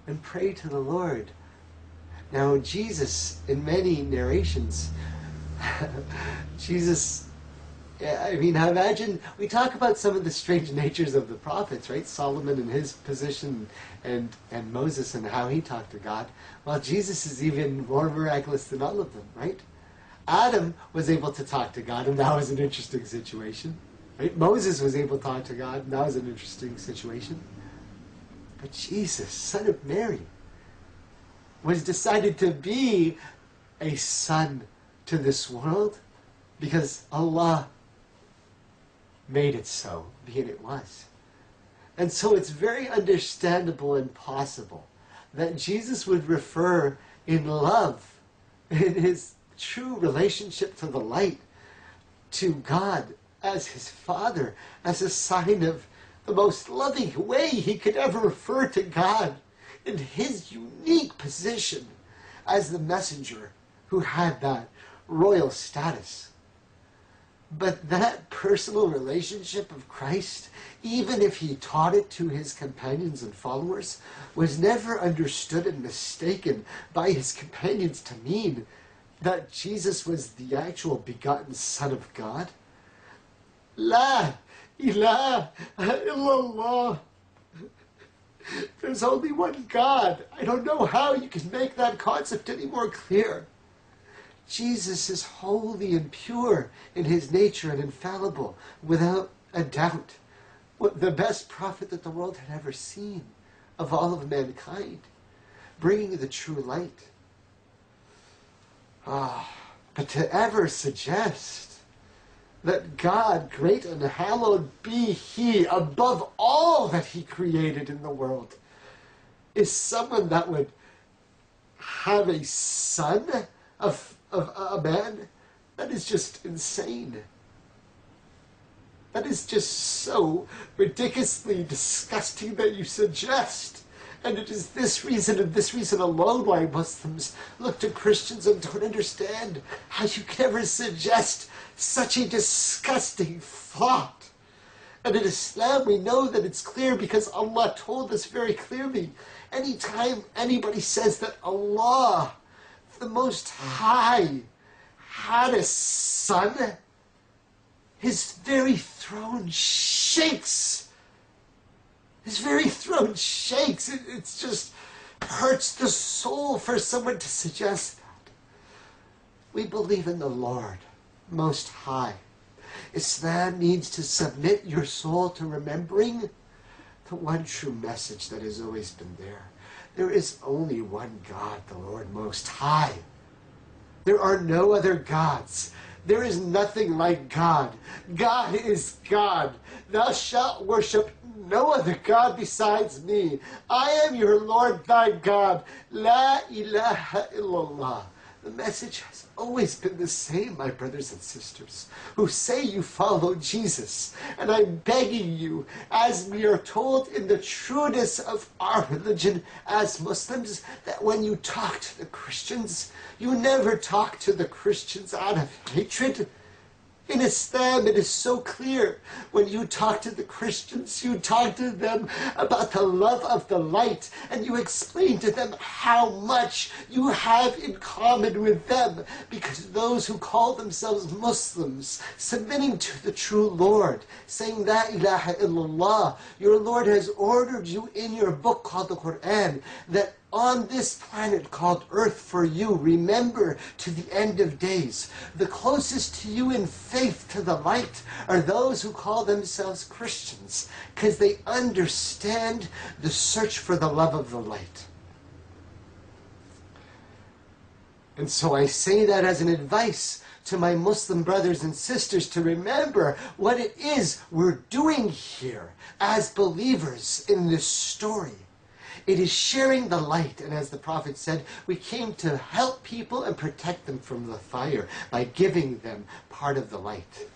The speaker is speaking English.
and pray to the Lord. Now, Jesus, in many narrations, Jesus, I mean, I imagine, we talk about some of the strange natures of the prophets, right? Solomon and his position, and Moses and how he talked to God. Well, Jesus is even more miraculous than all of them, right? Adam was able to talk to God, and that was an interesting situation. Right? Moses was able to talk to God, and that was an interesting situation. But Jesus, son of Mary, was decided to be a son to this world because Allah made it so, being it was. And so it's very understandable and possible that Jesus would refer in love, in his true relationship to the light, to God as his Father, as a sign of the most loving way he could ever refer to God, in his unique position as the messenger who had that royal status. But that personal relationship of Christ, even if he taught it to his companions and followers, was never understood and mistaken by his companions to mean that Jesus was the actual begotten Son of God. La ilaha illallah. There's only one God. I don't know how you can make that concept any more clear. Jesus is holy and pure in his nature and infallible, without a doubt. The best prophet that the world had ever seen of all of mankind, bringing the true light. But to ever suggest that God, great and hallowed be he, above all that he created in the world, is someone that would have a son of a man, that is just insane. That is just so ridiculously disgusting that you suggest. And it is this reason and this reason alone why Muslims look to Christians and don't understand how you can ever suggest such a disgusting thought. And in Islam we know that it's clear because Allah told us very clearly. Anytime anybody says that Allah, the Most High, had a son, his very throne shakes. His very throne shakes. It just hurts the soul for someone to suggest that. We believe in the Lord Most High. Islam means to submit your soul to remembering the one true message that has always been there. There is only one God, the Lord Most High. There are no other gods. There is nothing like God. God is God. Thou shalt worship no other God besides me. I am your Lord thy God. La ilaha illallah. The message has always been the same, my brothers and sisters, who say you follow Jesus. And I'm begging you, as we are told in the trueness of our religion as Muslims, that when you talk to the Christians, you never talk to the Christians out of hatred. In Islam, it is so clear. When you talk to the Christians, you talk to them about the love of the light, and you explain to them how much you have in common with them, because those who call themselves Muslims, submitting to the true Lord, saying La ilaha illallah, your Lord has ordered you in your book called the Quran, that on this planet called Earth for you, remember to the end of days. The closest to you in faith to the light are those who call themselves Christians, because they understand the search for the love of the light. And so I say that as an advice to my Muslim brothers and sisters to remember what it is we're doing here as believers in this story. It is sharing the light, and as the Prophet said, we came to help people and protect them from the fire by giving them part of the light.